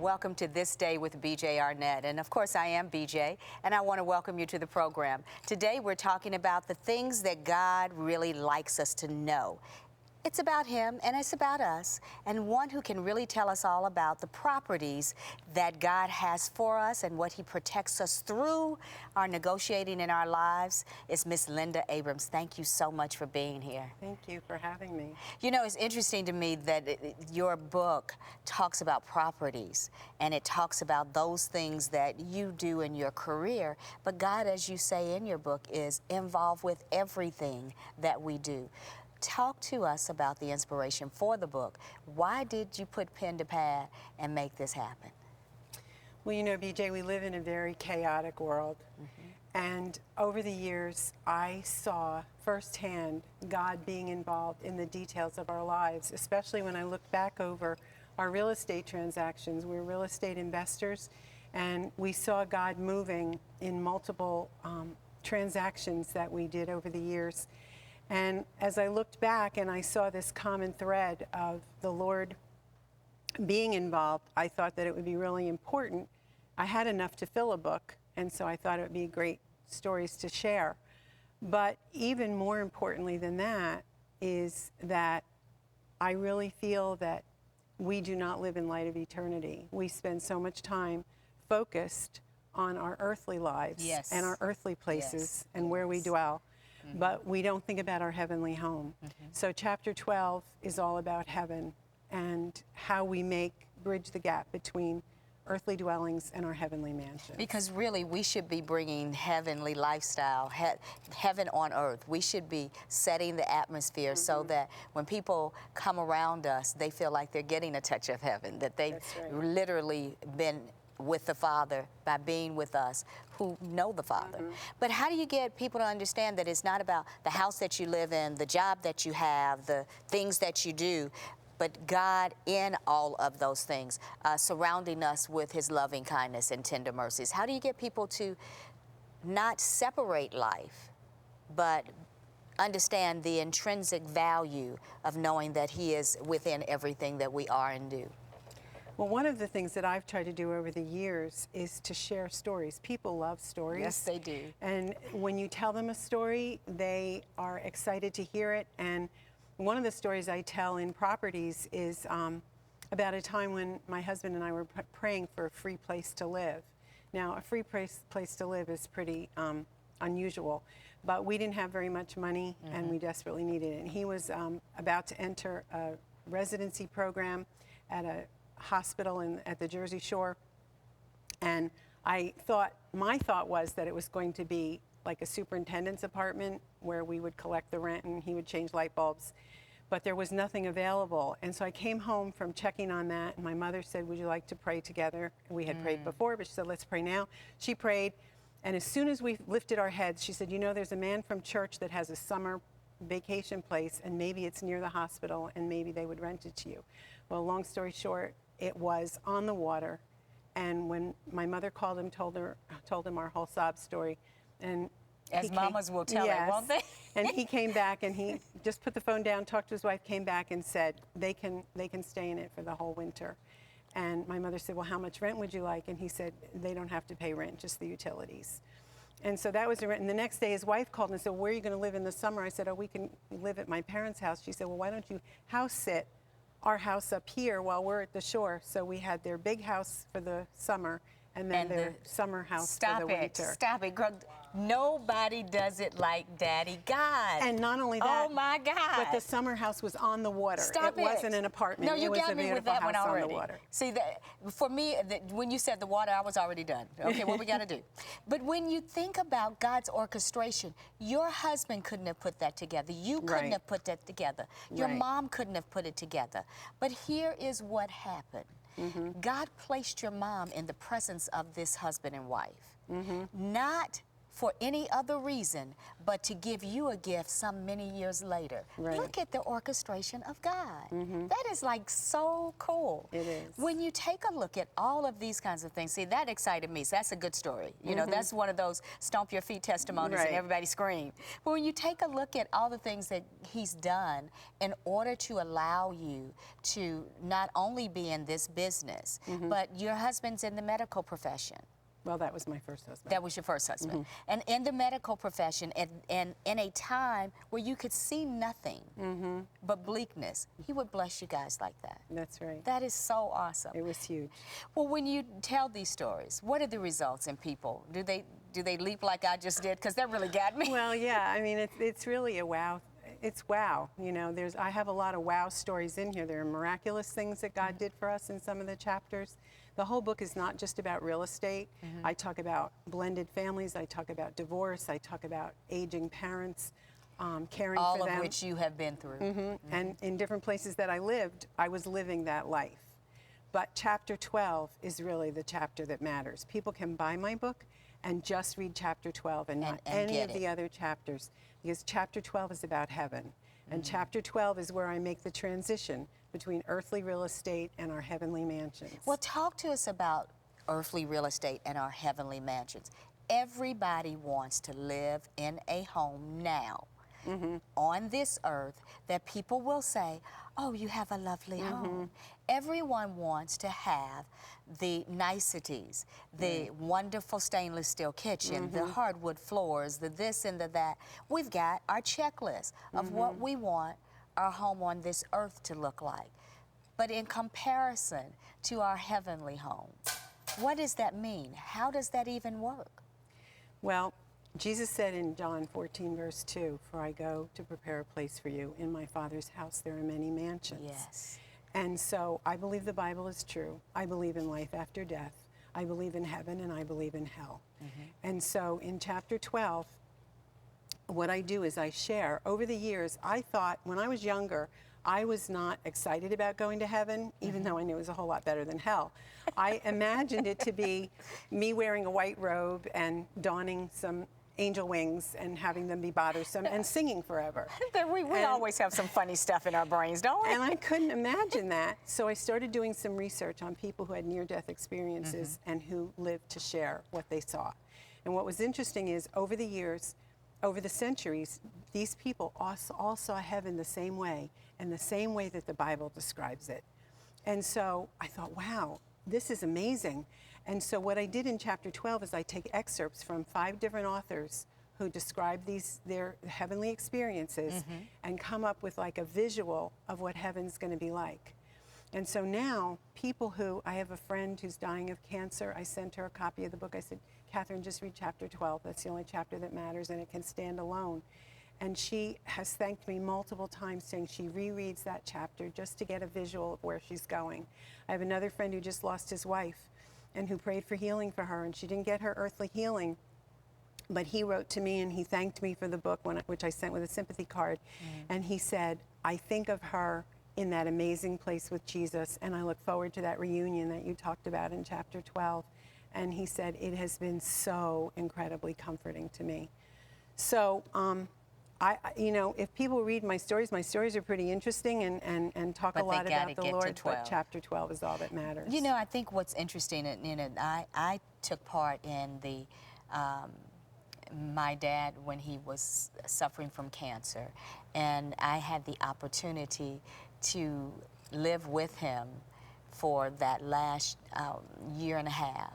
welcome to This Day with BJ Arnett. And of course, I am BJ, and I want to welcome you to the program. Today, we're talking about the things that God really likes us to know. It's about Him, and it's about us, and one who can really tell us all about the properties that God has for us and what He protects us through our negotiating in our lives is Miss Linda Abrams. Thank you so much for being here. Thank you for having me. You know, it's interesting to me that your book talks about properties, and it talks about those things that you do in your career, but God, as you say in your book, is involved with everything that we do. Talk to us about the inspiration for the book. Why did you put pen to pad and make this happen? Well, you know, BJ, we live in a very chaotic world. And over the years, I saw firsthand God being involved in the details of our lives, especially when I look back over our real estate transactions. We're real estate investors, and we saw God moving in multiple transactions that we did over the years. And as I looked back and I saw this common thread of the Lord being involved, I thought that it would be really important. I had enough to fill a book, and so I thought it would be great stories to share. But even more importantly than that is that I really feel that we do not live in light of eternity. We spend so much time focused on our earthly lives and our earthly places and where we dwell. But we don't think about our heavenly home. So chapter 12 is all about heaven and how we bridge the gap between earthly dwellings and our heavenly mansions. Because really, we should be bringing heavenly lifestyle, heaven on earth. We should be setting the atmosphere so that when people come around us, they feel like they're getting a touch of heaven, that they've literally been with the Father by being with us who know the Father. But how do you get people to understand that it's not about the house that you live in, the job that you have, the things that you do, but God in all of those things, surrounding us with His loving kindness and tender mercies? How do you get people to not separate life, but understand the intrinsic value of knowing that He is within everything that we are and do? Well, one of the things that I've tried to do over the years is to share stories. People love stories. Yes, they do. And when you tell them a story, they are excited to hear it. And one of the stories I tell in Properties is about a time when my husband and I were praying for a free place to live. Now, a free place to live is pretty unusual, but we didn't have very much money, and we desperately needed it. And he was about to enter a residency program at a hospital at the Jersey Shore, and my thought was that it was going to be like a superintendent's apartment where we would collect the rent and he would change light bulbs, but there was nothing available. And so I came home from checking on that, and my mother said, would you like to pray together? We had prayed before, but she said, let's pray now. She prayed, and as soon as we lifted our heads, she said, you know, there's a man from church that has a summer vacation place, and maybe it's near the hospital, and maybe they would rent it to you. Well, long story short, it was on the water, and when my mother called him, told him our whole sob story, and as mamas will tell it, won't they? And he came back, and he just put the phone down, talked to his wife, came back and said they can stay in it for the whole winter. And my mother said, well, how much rent would you like? And he said, they don't have to pay rent, just the utilities. And so that was the rent. And the next day his wife called and said, where are you going to live in the summer? I said, oh, we can live at my parents' house. She said, well, why don't you house sit our house up here while we're at the shore? So we had their big house for the summer and then their summer house for the winter. Stop it. Nobody does it like Daddy God. And not only that, oh my God, but the summer house was on the water. Stop it. It wasn't an apartment. No, you got me with that one already. On the water. See, for me, when you said the water, I was already done. Okay, what we got to do? But when you think about God's orchestration, your husband couldn't have put that together. You couldn't have put that together. Your mom couldn't have put it together. But here is what happened. God placed your mom in the presence of this husband and wife, not for any other reason but to give you a gift some many years later. Right. Look at the orchestration of God. That is like so cool. It is. When you take a look at all of these kinds of things, see, that excited me. So that's a good story. You know, that's one of those stomp your feet testimonies and everybody scream. But when you take a look at all the things that he's done in order to allow you to not only be in this business, but your husband's in the medical profession. Well, that was my first husband. That was your first husband. And in the medical profession, and in a time where you could see nothing but bleakness, he would bless you guys like that. That's right. That is so awesome. It was huge. Well, when you tell these stories, what are the results in people? Do they leap like I just did? Because that really got me. Well, yeah, I mean, it's really a wow. It's wow. You know, I have a lot of wow stories in here. There are miraculous things that God did for us in some of the chapters. The whole book is not just about real estate. I talk about blended families. I talk about divorce. I talk about aging parents, caring for them. All of which you have been through. And in different places that I lived, I was living that life. But chapter 12 is really the chapter that matters. People can buy my book and just read chapter 12 and not any of the other chapters, because chapter 12 is about heaven. And chapter 12 is where I make the transition between earthly real estate and our heavenly mansions. Well, talk to us about earthly real estate and our heavenly mansions. Everybody wants to live in a home now on this earth that people will say, oh, you have a lovely home. Everyone wants to have the niceties, the wonderful stainless steel kitchen, the hardwood floors, the this and the that. We've got our checklist of what we want our home on this earth to look like. But in comparison to our heavenly home, what does that mean? How does that even work? Well, Jesus said in John 14, verse 2, for I go to prepare a place for you. In my Father's house there are many mansions. Yes. And so I believe the Bible is true. I believe in life after death. I believe in heaven and I believe in hell. And so in chapter 12, what I do is I share. Over the years, I thought when I was younger, I was not excited about going to heaven, even though I knew it was a whole lot better than hell. I imagined it to be me wearing a white robe and donning some angel wings and having them be bothersome and singing forever. We always have some funny stuff in our brains, don't we? And I couldn't imagine that. So I started doing some research on people who had near-death experiences and who lived to share what they saw. And what was interesting is over the years, over the centuries, these people all saw heaven the same way, and the same way that the Bible describes it. And so I thought, wow, this is amazing. And so what I did in chapter 12 is I take excerpts from 5 different authors who describe their heavenly experiences and come up with like a visual of what heaven's going to be like. And so now people I have a friend who's dying of cancer. I sent her a copy of the book. I said, Catherine, just read chapter 12. That's the only chapter that matters, and it can stand alone. And she has thanked me multiple times, saying she rereads that chapter just to get a visual of where she's going. I have another friend who just lost his wife and who prayed for healing for her, and she didn't get her earthly healing. But he wrote to me and he thanked me for the book, which I sent with a sympathy card. And he said, I think of her in that amazing place with Jesus, and I look forward to that reunion that you talked about in chapter 12. And he said, it has been so incredibly comforting to me. So, if people read my stories are pretty interesting and talk a lot about the Lord, but chapter 12 is all that matters. You know, I think what's interesting, I took part in my dad when he was suffering from cancer, and I had the opportunity to live with him for that last year and a half.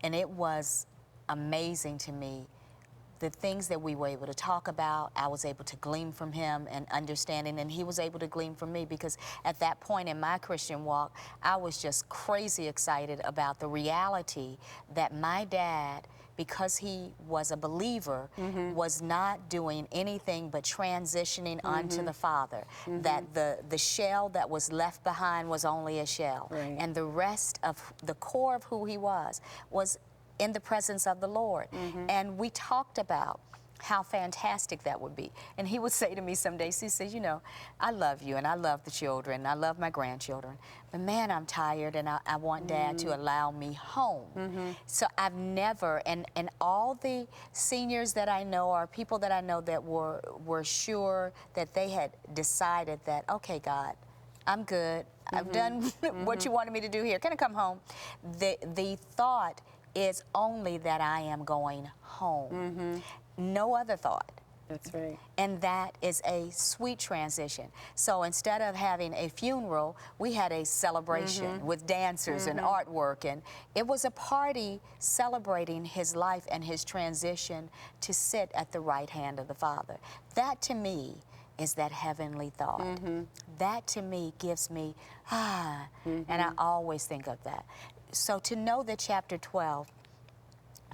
And it was amazing to me, the things that we were able to talk about. I was able to glean from him and understanding, and he was able to glean from me, because at that point in my Christian walk, I was just crazy excited about the reality that my dad, because he was a believer, was not doing anything but transitioning onto the Father. That the shell that was left behind was only a shell. Right. And the rest of the core of who he was in the presence of the Lord. And we talked about how fantastic that would be. And he would say to me some days, he says, you know, I love you and I love the children and I love my grandchildren, but man, I'm tired and I want Dad to allow me home. So I've never, and all the seniors that I know or people that I know that were sure that they had decided that, okay, God, I'm good. I've done what you wanted me to do here. Can I come home? The thought is only that I am going home. No other thought. That's right. And that is a sweet transition. So instead of having a funeral, we had a celebration with dancers and artwork, and it was a party celebrating his life and his transition to sit at the right hand of the Father. That to me is that heavenly thought. That to me gives me, and I always think of that. So to know that chapter 12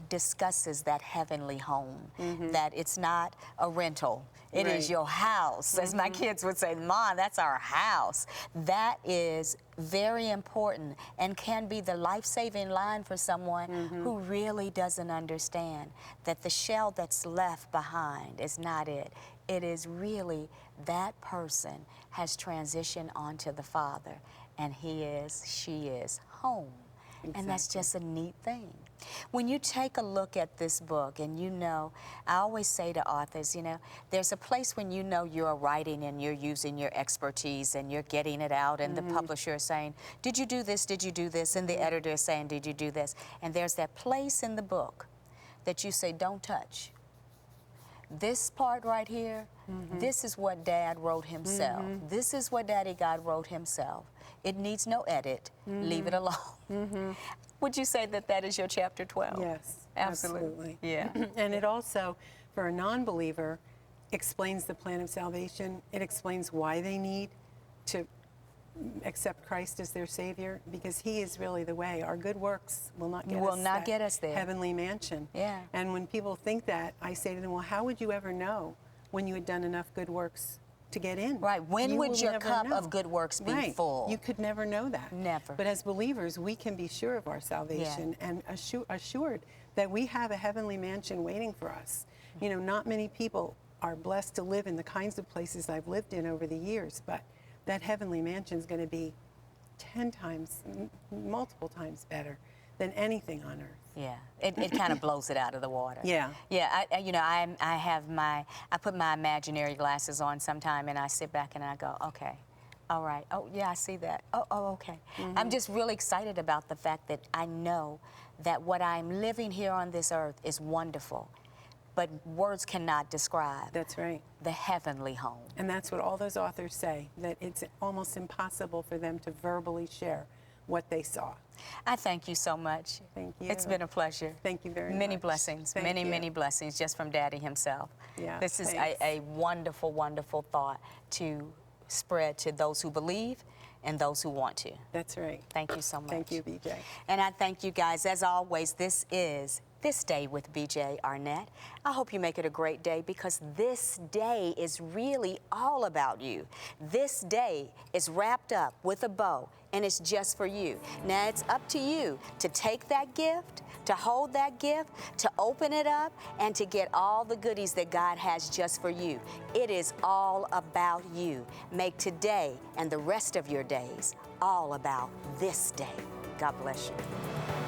discusses that heavenly home, that it's not a rental, it is your house. As my kids would say, Mom, that's our house. That is very important and can be the life-saving line for someone who really doesn't understand that the shell that's left behind is not it. It is really that person has transitioned onto the Father, and she is home. And that's just a neat thing. When you take a look at this book, and you know, I always say to authors, you know, there's a place when you know you're writing and you're using your expertise and you're getting it out, and the publisher is saying, did you do this, did you do this? And the editor is saying, did you do this? And there's that place in the book that you say, don't touch. This part right here, this is what Dad wrote himself. This is what Daddy God wrote himself. It needs no edit. Leave it alone. Would you say that that is your chapter 12? Yes, Absolutely. Yeah. And it also, for a non-believer, explains the plan of salvation. It explains why they need to accept Christ as their Savior, because He is really the way. Our good works will not get us there. Heavenly mansion. Yeah. And when people think that, I say to them, well, how would you ever know when you had done enough good works to get in? Right. When would your cup of good works be full? You could never know that. Never. But as believers, we can be sure of our salvation and assured that we have a heavenly mansion waiting for us. You know, not many people are blessed to live in the kinds of places I've lived in over the years, but that heavenly mansion is going to be 10 times, multiple times better than anything on earth. Yeah, it kind of blows it out of the water. Yeah. Yeah, you know, I put my imaginary glasses on sometime, and I sit back and I go, okay, all right, oh yeah, I see that, oh okay. I'm just really excited about the fact that I know that what I'm living here on this earth is wonderful, but words cannot describe. That's right. The heavenly home. And that's what all those authors say, that it's almost impossible for them to verbally share what they saw. I thank you so much. Thank you. It's been a pleasure. Thank you very Many much. blessings, Thank many, you. many blessings just from Daddy himself. Yeah, this is thanks. a wonderful, wonderful thought to spread to those who believe and those who want to. That's right. Thank you so much. Thank you, BJ. And I thank you guys. As always, this is This Day with BJ Arnett. I hope you make it a great day, because this day is really all about you. This day is wrapped up with a bow, and it's just for you. Now it's up to you to take that gift, to hold that gift, to open it up, and to get all the goodies that God has just for you. It is all about you. Make today and the rest of your days all about this day. God bless you.